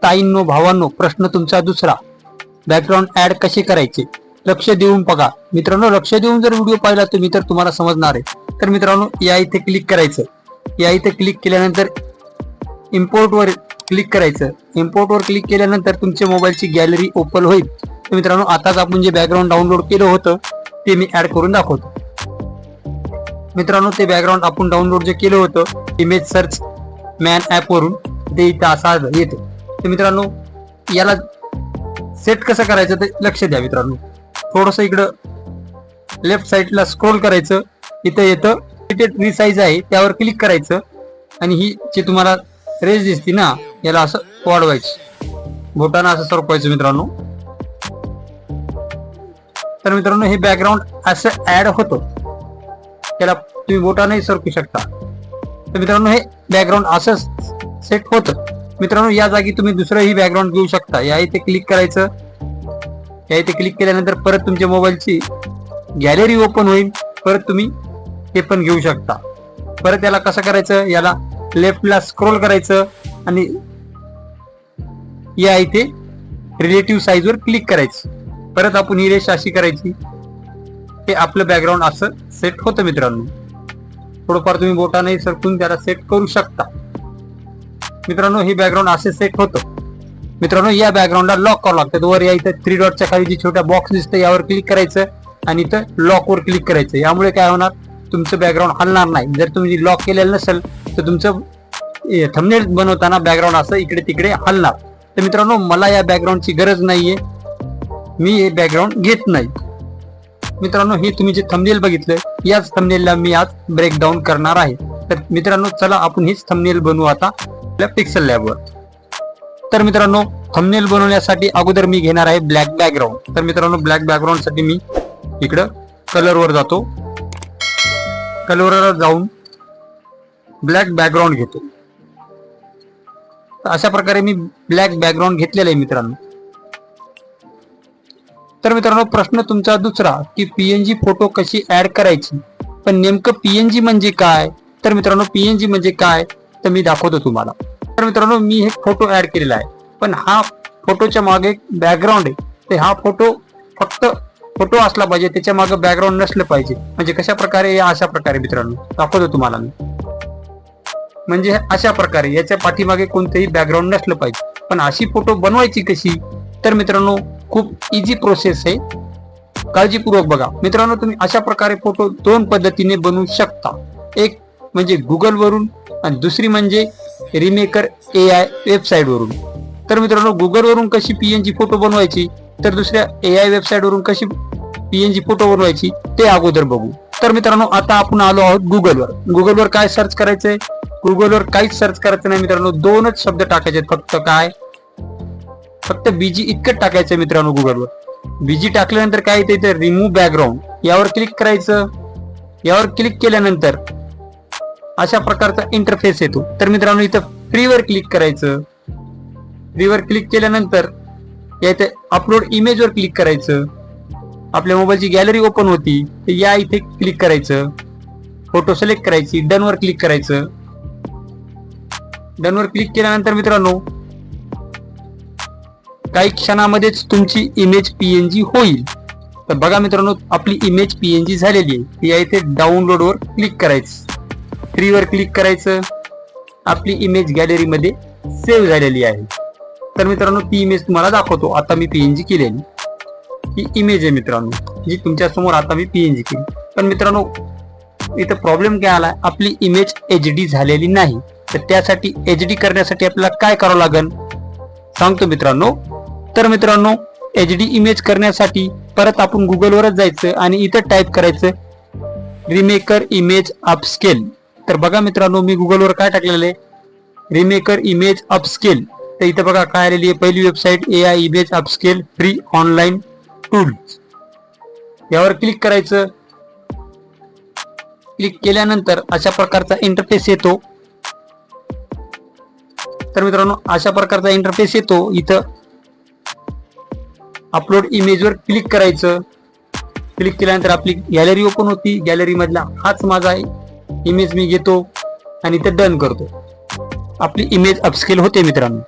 ताईंनो भावांनो, प्रश्न तुमचा दुसरा, बॅकग्राऊंड ऍड कसे करायचे लक्ष देऊन बघा मित्रांनो. लक्ष देऊन जर व्हिडिओ पाहिला तुम्ही तर तुम्हाला समजणार आहे. तर मित्रांनो या इथे क्लिक करायचं. या इथे क्लिक केल्यानंतर इम्पोर्ट वर क्लिक करायचं. इम्पोर्ट वर क्लिक केल्यानंतर तुमच्या मोबाईलची गॅलरी ओपन होईल. तर मित्रांनो आताच आपण जे बॅकग्राऊंड डाउनलोड केलं होतं ते मी ऍड करून दाखवतो. मित्रांनो ते बॅकग्राऊंड आपण डाउनलोड जे केलं होतं इमेज सर्च मॅन ऍप वरून ते इथं असा येतं. तर मित्रांनो याला सेट कसं करायचं ते लक्ष द्या मित्रांनो. थोडस इकडं लेफ्ट साईडला स्क्रोल करायचं. इथं येतं रिसाइज आहे त्यावर क्लिक करायचं आणि ही जे तुम्हाला रेज दिसते ना याला असं वाढवायची, बोटानं असं सरकवायचं मित्रांनो. तर मित्रांनो हे बॅकग्राऊंड असं ऍड होतं. त्याला तुम्ही बोटानंही सरकू शकता. तर मित्रांनो हे बॅकग्राऊंड असं सेट होतं. मित्रांनो या जागी तुम्ही दुसरंही बॅकग्राऊंड घेऊ शकता. या इथे क्लिक करायचं. या इथे क्लिक केल्यानंतर परत तुमच्या मोबाईलची गॅलरी ओपन होईल. परत तुम्ही ते पण घेऊ शकता. परत याला कसं करायचं, याला लेफ्टला स्क्रोल करायचं आणि या इथे रिलेटिव्ह साईज वर क्लिक करायचं. परत आपण ही रेष अशी करायची. हे आपलं बॅकग्राऊंड असं सेट होतं मित्रांनो. थोडंफार तुम्ही बोटाने सरकून त्याला सेट करू शकता. मित्रांनो हे बॅकग्राऊंड असे सेट होतं. मित्रांनो या बॅकग्राऊंडला लॉक करावं लागतं. वर या इथं 3 डॉटच्या खाली जी छोटा बॉक्स दिसतं यावर क्लिक करायचं आणि इथं लॉक वर क्लिक करायचं. यामुळे काय होणार, तुमचं बॅकग्राऊंड हलणार नाही. जर तुम्ही लॉक केलेलं नसेल तर तुमचं थंबनेल बनवताना बॅकग्राऊंड असं इकडे तिकडे हलणार. तर मित्रांनो मला या बॅकग्राऊंडची गरज नाहीये, मी हे बॅकग्राऊंड घेत नाही. मित्रांनो हे तुम्ही जे थंबनेल बघितलं याच थंबनेलला मी आज ब्रेकडाऊन करणार आहे. तर मित्रांनो चला आपण हीच थंबनेल बनवू आता आपल्या पिक्सल लॅबवर. तर मित्रांनो थंबनेल बनवण्यासाठी अगोदर मी घेणार आहे ब्लॅक बॅकग्राऊंड. तर मित्रांनो ब्लॅक बॅकग्राऊंड साठी मी इकडं कलर वर जातो. कलर जाऊन ब्लॅक बॅकग्राऊंड घेतो. अशा प्रकारे मी ब्लॅक बॅकग्राऊंड घेतलेलं आहे मित्रांनो. तर मित्रांनो प्रश्न तुमचा दुसरा की पीएनजी फोटो कशी ऍड करायची. पण नेमकं पीएनजी म्हणजे काय. तर मित्रांनो पीएनजी म्हणजे काय तर मी दाखवतो तुम्हाला. तर मित्रांनो मी हे फोटो ऍड केलेला आहे. पण हा फोटोच्या मागे एक बॅकग्राऊंड आहे. तर हा फोटो फक्त फोटो असला पाहिजे, त्याच्या मागे बॅकग्राऊंड नसलं पाहिजे. म्हणजे कशा प्रकारे, अशा प्रकारे मित्रांनो दाखवतो तुम्हाला मी. म्हणजे अशा प्रकारे याच्या पाठीमागे कोणतेही बॅकग्राऊंड नसलं पाहिजे. पण अशी फोटो बनवायची कशी. तर मित्रांनो खूप इझी प्रोसेस आहे, काळजीपूर्वक बघा. मित्रांनो तुम्ही अशा प्रकारे फोटो 2 पद्धतीने बनवू शकता. एक म्हणजे गुगल वरून आणि दुसरी म्हणजे रिमेकर AI वेबसाईट वरून. तर मित्रांनो गुगल वरून कशी पीएनजी फोटो बनवायची तर दुसऱ्या AI वेबसाईट वरून कशी पीएनजी फोटो बनवायची ते अगोदर बघू. तर मित्रांनो आता आपण आलो आहोत गुगलवर. गुगलवर काय सर्च करायचंय, गुगलवर काहीच सर्च करायचं नाही मित्रांनो. 2च शब्द टाकायचे फक्त. काय, फक्त बीजी इतकं टाकायचं मित्रांनो गुगलवर. बीजी टाकल्यानंतर काय येतं इथे रिमूव्ह बॅकग्राऊंड यावर क्लिक करायचं. यावर क्लिक केल्यानंतर अशा प्रकारचा इंटरफेस येतो. तर मित्रांनो इथं फ्रीवर क्लिक करायचं. फ्रीवर क्लिक केल्यानंतर इथे अपलोड इमेज वर क्लिक करायचं. आपल्या मोबाईलची गॅलरी ओपन होती. तर या इथे क्लिक करायचं. फोटो सिलेक्ट करायची. डन वर क्लिक करायचं. डन वर क्लिक केल्यानंतर मित्रांनो काही क्षणामध्येच तुमची इमेज पीएनजी होईल. तर बघा मित्रांनो आपली इमेज पीएनजी झालेली आहे. या इथे डाउनलोड वर क्लिक करायचं. फ्रीवर क्लिक करायचं. आपली इमेज गॅलरी मध्ये सेव्ह झालेली आहे. तर मित्रांनो ती इमेज तुम्हाला दाखवतो. आता मी पीएनजी केलेली ही इमेज आहे मित्रांनो, जी तुमच्या समोर आता मी पीएनजी केली. पण मित्रांनो इथं प्रॉब्लेम काय आला, आपली इमेज HD झालेली नाही. तर त्यासाठी HD करण्यासाठी आपल्याला काय करावं लागेल सांगतो मित्रांनो. तर मित्रांनो HD इमेज करण्यासाठी परत आपण गुगलवरच जायचं आणि इथं टाईप करायचं रिमेकर इमेज अपस्केल. तर बघा मित्रांनो मी गुगलवर काय टाकलेलं आहे, रिमेकर इमेज अपस्केल. तर इथं बघा काय आलेली आहे, पहिली website AI image upscale free online tools. यावर क्लिक करायचं. क्लिक केल्यानंतर अशा प्रकारचा इंटरफेस येतो. तर मित्रांनो अशा प्रकारचा इंटरफेस येतो. इथं अपलोड इमेज वर क्लिक करायचं. क्लिक केल्यानंतर आपली गॅलरी ओपन होती. गॅलरी मधला हाच माझा इमेज मी घेतो आणि इथे डन करतो. आपली इमेज अपस्केल होते मित्रांनो.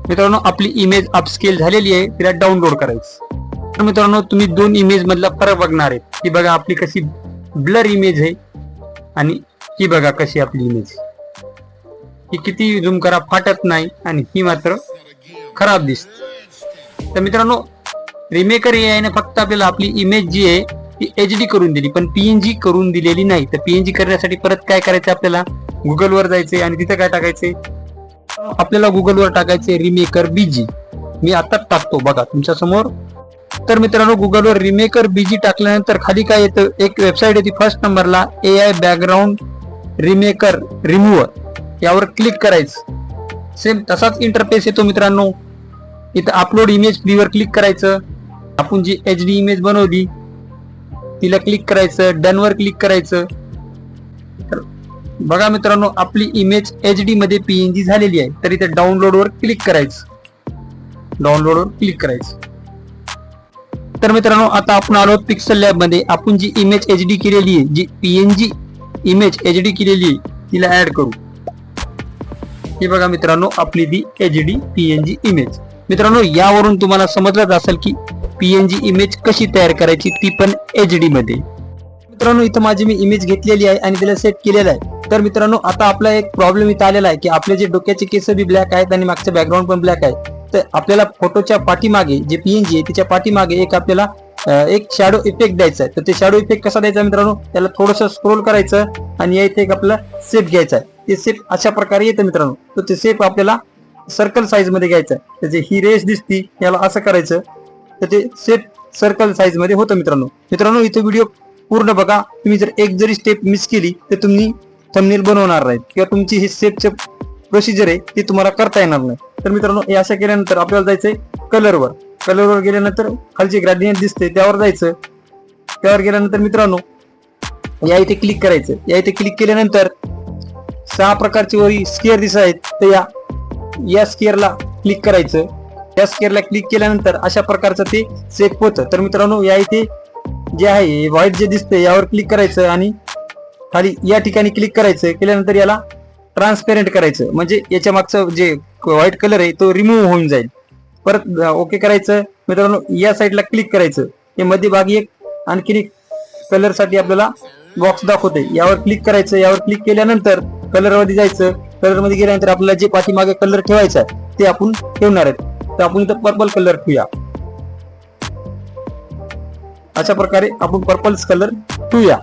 मित्रांनो आपली इमेज अपस्केल झालेली आहे, तिला डाउनलोड करायचं. तर मित्रांनो तुम्ही दोन इमेज मधला फरक बघणार आहे. ही बघा आपली कशी ब्लर इमेज आहे आणि ही बघा कशी आपली इमेज. ही किती झूम करा फाटत नाही आणि ही मात्र खराब दिसते. तर मित्रांनो रिमेकर AI ने फक्त आपल्याला आपली इमेज जी आहे ती HD करून दिली, पण PNG करून दिलेली नाही. तर PNG करण्यासाठी परत काय करायचं, आपल्याला गुगलवर जायचंय आणि तिथे काय टाकायचंय, आपल्याला गुगलवर टाकायचे रिमेकर BG. मी आता टाकतो बघा तुमच्या समोर. तर मित्रांनो गुगलवर रिमेकर BG टाकल्यानंतर खाली काय येतं, एक वेबसाईट येते फर्स्ट नंबरला AI बॅकग्राऊंड रिमेकर रिमूव्हर. यावर क्लिक करायचं. सेम तसाच इंटरफेस येतो मित्रांनो. इथं अपलोड इमेज फ्रीवर क्लिक करायचं. आपण जी HD इमेज बनवली तिला क्लिक करायचं, डन वर क्लिक करायचं. तर बघा मित्रांनो आपली इमेज HD मध्ये PNG झालेली आहे. तर इथे डाउनलोड वर क्लिक करायचं. डाउनलोड वर क्लिक करायचं. तर मित्रांनो आता आपण आलो पिक्सल लॅब मध्ये. आपण जी इमेज HD केलेली आहे, जी PNG इमेज HD केलेली आहे तिला ऍड करू. हे बघा मित्रांनो आपली ती HD PNG इमेज. मित्रांनो यावरून तुम्हाला समजलंच असेल की PNG इमेज कशी तयार करायची, ती पण HD मध्ये. मित्रांनो इथं माझी मी इमेज घेतलेली आहे आणि तिला सेट केलेलं आहे. तर मित्रांनो आता आपला एक प्रॉब्लेम इथं आलेला आहे की आपले जे डोक्याचे केस बी ब्लॅक आहेत आणि मागचं बॅकग्राऊंड पण ब्लॅक आहे. तर आपल्याला फोटोच्या पाठीमागे जे PNG आहे त्याच्या पाठीमागे एक आपल्याला एक शॅडो इफेक्ट द्यायचा आहे. तर ते शॅडो इफेक्ट कसा द्यायचा मित्रांनो, त्याला थोडंसं स्क्रोल करायचं आणि या इथे एक आपला शेप घ्यायचा आहे. ते शेप अशा प्रकारे येतं मित्रांनो. तर ते शेप आपल्याला सर्कल साईज मध्ये घ्यायचं आहे. त्याची ही रेस दिसती याला असं करायचं, तर ते शेप सर्कल साईज मध्ये होतं मित्रांनो. मित्रांनो इथे व्हिडिओ पूर्ण बघा. तुम्ही जर एक जरी स्टेप मिस केली तर तुम्ही थंबनेल बनवणार नाहीत किंवा तुमची ही शेपचे प्रोसिजर आहे ती तुम्हाला करता येणार नाही. तर मित्रांनो हे असं केल्यानंतर आपल्याला जायचंय कलरवर. कलरवर गेल्यानंतर खालची ग्रेडियंट दिसते त्यावर जायचं. त्यावर गेल्यानंतर मित्रांनो या इथे क्लिक करायचं. या इथे क्लिक केल्यानंतर 6 प्रकारची वरी स्केअर दिसत आहेत. तर या स्केअरला क्लिक करायचं. या स्केअरला क्लिक केल्यानंतर अशा प्रकारचं ते शेप होतं. तर मित्रांनो या इथे जे आहे व्हाईट जे दिसते यावर क्लिक करायचं आणि खाली या ठिकाणी क्लिक करायचं. केल्यानंतर याला ट्रान्सपेरेंट करायचं, म्हणजे याच्या मागचं जे व्हाईट कलर आहे तो रिमूव्ह होऊन जाईल. परत ओके करायचं. मित्रांनो या साईडला क्लिक करायचं. हे मध्यभागी एक आणखीन एक कलर साठी आपल्याला बॉक्स दाखवते, यावर क्लिक करायचं. यावर क्लिक केल्यानंतर कलर मध्ये जायचं. कलर मध्ये गेल्यानंतर आपल्याला जे पाठीमागे कलर ठेवायचा आहे ते आपण ठेवणार आहेत. तर आपण इथं पर्पल कलर ठेवूया. अशा प्रकारे आपण पर्पल कलर ठेवूया.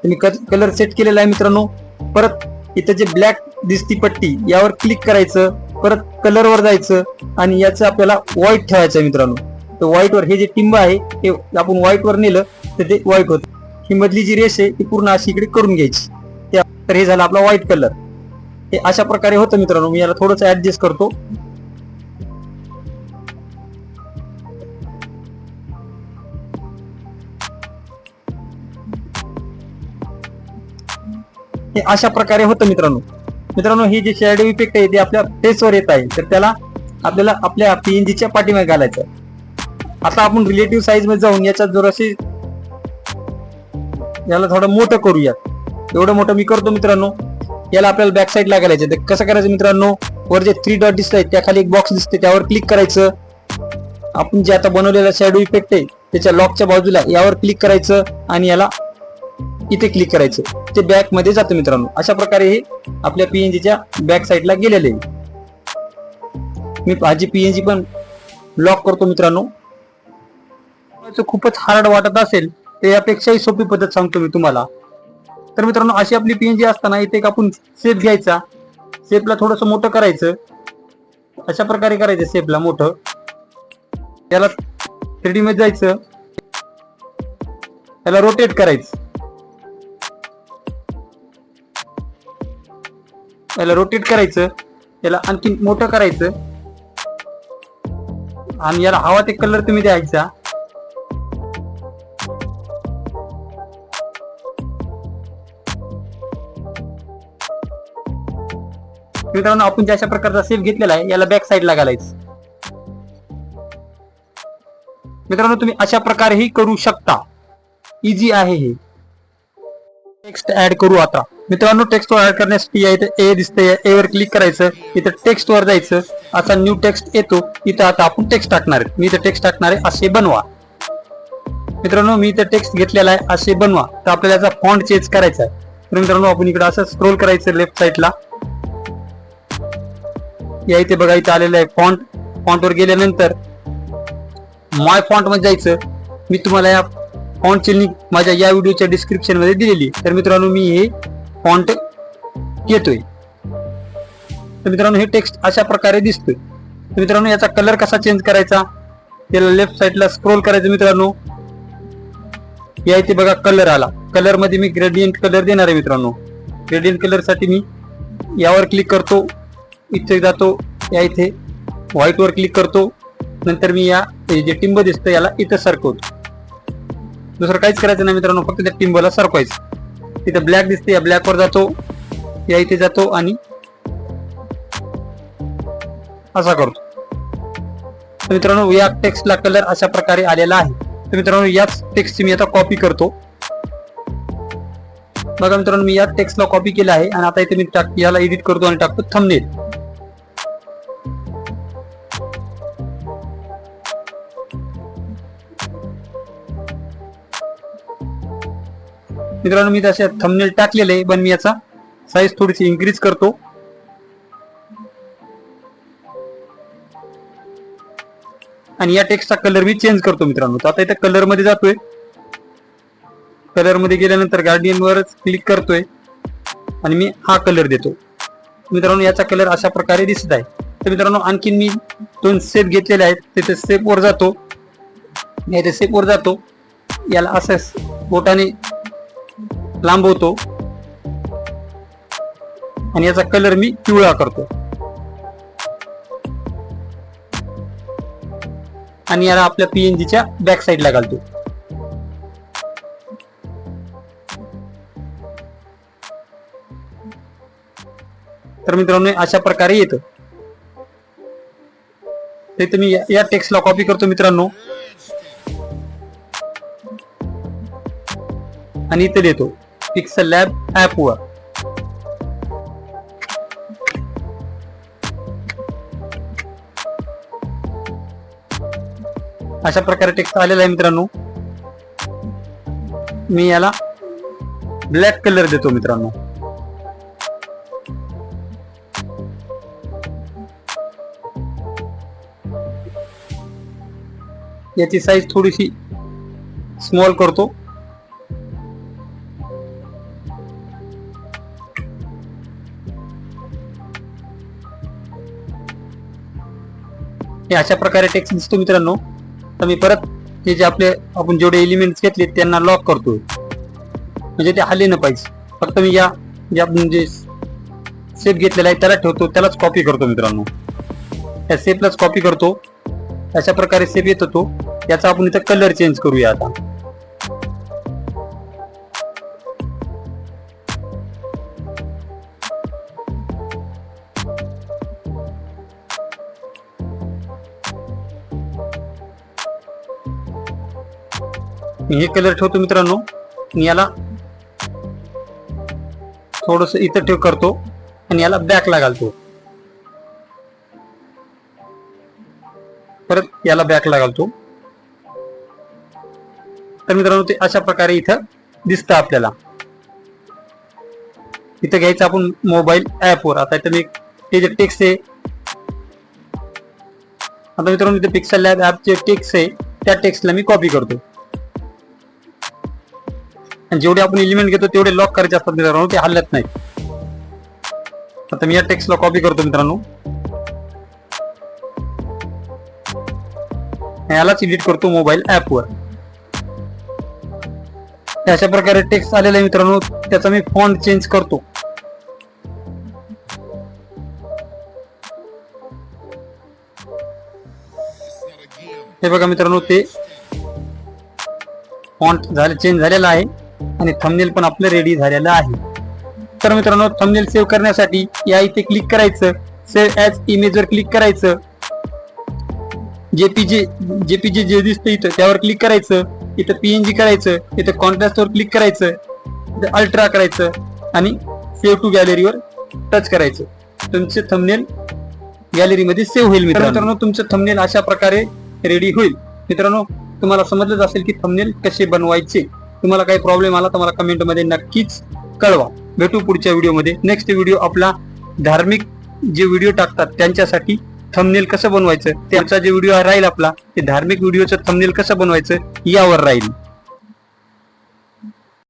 तुम्ही कलर सेट केलेला आहे मित्रांनो. परत इथं जे ब्लॅक दिसती पट्टी यावर क्लिक करायचं. परत कलर वर जायचं आणि याचं आपल्याला व्हाईट ठेवायचं आहे मित्रांनो. तर व्हाईट वर हे जे टिंब आहे ते आपण व्हाईट वर नेलं तर ते व्हाईट होतं. ही मधली जी रेस आहे ती पूर्ण अशी इकडे करून घ्यायची. तर हे झालं आपला व्हाईट कलर. हे अशा प्रकारे होतं मित्रांनो. मी याला थोडंसं ऍडजस्ट करतो. हे अशा प्रकारे होतं मित्रांनो. मित्रांनो हे जे शॅडो इफेक्ट आहे ते आपल्या फेसवर येत आहे. तर त्याला आपल्याला आपल्या PNGच्या पाठीमागे घालायचं. आता आपण रिलेटिव्ह साईज मध्ये जाऊन याच्यात जराशी याला थोडं मोठं करूयात. एवढं मोठं मी करतो मित्रांनो. याला आपल्याला बॅक साईडला घालायचं. तर कसं करायचं मित्रांनो, वर जे 3 डॉट दिसत आहेत त्या खाली एक बॉक्स दिसते त्यावर क्लिक करायचं. आपण जे आता बनवलेला शॅडो इफेक्ट आहे त्याच्या लॉकच्या बाजूला यावर क्लिक करायचं आणि याला इथे क्लिक करायचं. ते बॅक मध्ये जातं मित्रांनो. अशा प्रकारे हे आपल्या PNGच्या बॅक साईडला गेलेले. मी माझी PNG पण लॉक करतो मित्रांनो. खूपच हार्ड वाटत असेल तर यापेक्षाही सोपी पद्धत सांगतो मी तुम्हाला. तर मित्रांनो अशी आपली PNG असताना इथे एक आपण शेप घ्यायचा. शेपला थोडंसं मोठं करायचं. अशा प्रकारे करायचं शेपला मोठं. याला 3D मध्ये जायचं. याला रोटेट करायचं. याला रोटेट करायचं. याला आणखी मोठं करायचं आणि याला हवा ते कलर तुम्ही द्यायचा. मित्रांनो आपण ज्या अशा प्रकारचा शेप घेतलेला आहे याला बॅक साईडला घालायचं. मित्रांनो तुम्ही अशा प्रकारेही करू शकता. इझी आहे हे. टेक्स्ट ऍड करू. आता मित्रांनो टेक्स्ट ऍड करण्यासाठी या इथे ए दिसतंय, ए वर क्लिक करायचं, इथं टेक्स्ट वर जायचं, असा न्यू टेक्स्ट येतो. इथं आता आपण टेक्स्ट टाकणार आहे. मी इथं टेक्स्ट टाकणार आहे, असे बनवा. मित्रांनो मी इथं टेक्स्ट घेतलेला आहे, असे बनवा. तर आपल्याला याचा फॉन्ट चेंज करायचा आहे. तर मित्रांनो आपण इकडे असं स्क्रोल करायचं लेफ्ट साईडला. या इथे बघा इथं आलेलं आहे फॉन्ट. फॉन्ट वर गेल्यानंतर माय फॉन्ट मध्ये जायचं. मी तुम्हाला या फॉन्टची लिंक माझ्या या व्हिडिओच्या डिस्क्रिप्शन मध्ये दिलेली. तर मित्रांनो मी हे फॉन्ट घेतोय. तर मित्रांनो हे टेक्स्ट अशा प्रकारे दिसतोय. तर मित्रांनो याचा कलर कसा चेंज करायचा, त्याला लेफ्ट साईडला स्क्रोल करायचं. मित्रांनो या इथे बघा कलर आला. कलर मध्ये मी ग्रेडियंट कलर देणार आहे. मित्रांनो ग्रेडियंट कलर साठी मी यावर क्लिक करतो, इथे जातो, या इथे व्हाईट वर क्लिक करतो. नंतर मी या जे टिंब दिसतं याला इथं सरकवतो. दुसरं काहीच करायचं नाही मित्रांनो, फक्त त्या टिंबला सरकवायचं. इथं ब्लॅक दिसते, या ब्लॅक वर जातो, या इथे जातो आणि असा करतो. तर मित्रांनो या टेक्स्टला कलर अशा प्रकारे आलेला आहे. तर मित्रांनो याच टेक्स्टची मी आता कॉपी करतो. बघा मित्रांनो मी या टेक्स्टला कॉपी केलं आहे आणि आता इथे मी याला एडिट करतो आणि टाकतो थंबनेल. मित्रांनो मी तसे थंबनेल टाकलेले आहे, पण मी याचा साईज थोडीशी इन्क्रीज करतो. आणि या टेक्स्टचा कलर मी चेंज करतो. मित्रांनो तर आता इथे कलर मध्ये जातोय. कलर मध्ये गेल्यानंतर गार्डियन वरच क्लिक करतोय आणि मी हा कलर देतो. मित्रांनो याचा कलर अशा प्रकारे दिसत आहे. तर मित्रांनो आणखीन मी 2 सेप घेतलेले आहेत. तिथे सेप वर जातो, इथे सेप वर जातो, याला असं बोटाने लांबवतो आणि याचा कलर मी पिवळा करतो आणि याला आपल्या पीएनजीच्या बॅक साईडला घालतो. तर मित्रांनो अशा प्रकारे येतं. ते मी या टेक्स्टला कॉपी करतो मित्रांनो आणि इथे देतो पिक्सल लॅब ऍप वर. अशा प्रकारे टेक्स्ट आलेला आहे मित्रांनो. मी याला ब्लॅक कलर देतो मित्रांनो. याची साईज थोडीशी स्मॉल करतो. हे अशा प्रकारे टेक्स्ट दिसतो मित्रांनो. तर मी परत हे जे आपले आपण जेवढे एलिमेंट्स घेतले त्यांना लॉक करतो, म्हणजे ते हल्ले न पाहिजे. फक्त मी या जे सेप घेतलेला आहे त्याला ठेवतो, त्यालाच कॉपी करतो मित्रांनो. त्या सेपलाच कॉपी करतो. अशा प्रकारे सेप येतो तो. याचा आपण इथं कलर चेंज करूया आता. मी हे कलर ठेवतो मित्रांनो. मी याला थोडस इथं ठेव करतो आणि याला बॅकला घालतो. परत याला बॅकला घालतो. तर मित्रांनो ते अशा प्रकारे इथं दिसतं आपल्याला. इथं घ्यायचं आपण मोबाईल ऍप वर. आता इथं मी ते जे टेक्स्ट आहे, आता मित्रांनो इथे पिक्सल लॅब ऍप जे टेक्स्ट आहे त्या टेक्स्टला मी कॉपी करतो. आणि जेवढे आपण एलिमेंट घेतो तेवढे लॉक करायचे असतात मित्रांनो, ते हलत नाही. आता मी या टेक्स्टला कॉपी करतो मित्रांनो. यालाच एडिट करतो मोबाईल ऍप वर. अशा प्रकारे टेक्स्ट आलेला आहे मित्रांनो. त्याचा मी फॉन्ट चेंज करतो. हे बघा मित्रांनो ते फॉन्ट चेंज झालेला आहे आणि थंबनेल पण आपलं रेडी झालेलं आहे. तर मित्रांनो थंबनेल सेव्ह करण्यासाठी या इथे क्लिक करायचं, सेव्ह ॲज इमेज वर क्लिक करायचं, जेपीजी जे दिसतं इथं त्यावर क्लिक करायचं, इथं पीएनजी करायचं, इथं कॉन्ट्रास्ट वर क्लिक करायचं, अल्ट्रा करायचं आणि सेव्ह टू गॅलरीवर टच करायचं. तुमचे थंबनेल गॅलरीमध्ये सेव्ह होईल. मित्रांनो तुमचं थंबनेल अशा प्रकारे रेडी होईल. मित्रांनो तुम्हाला समजलंच असेल की थंबनेल कसे बनवायचे. तुम्हाला काही प्रॉब्लेम आला तर मला कमेंटमध्ये नक्कीच कळवा. भेटू पुढच्या व्हिडिओमध्ये. नेक्स्ट व्हिडिओ आपला धार्मिक जे व्हिडिओ टाकतात त्यांच्यासाठी थंबनेल कसं बनवायचं, त्याचा जे व्हिडिओ राहील आपला ते धार्मिक व्हिडिओचं थंबनेल कसं बनवायचं यावर राहील.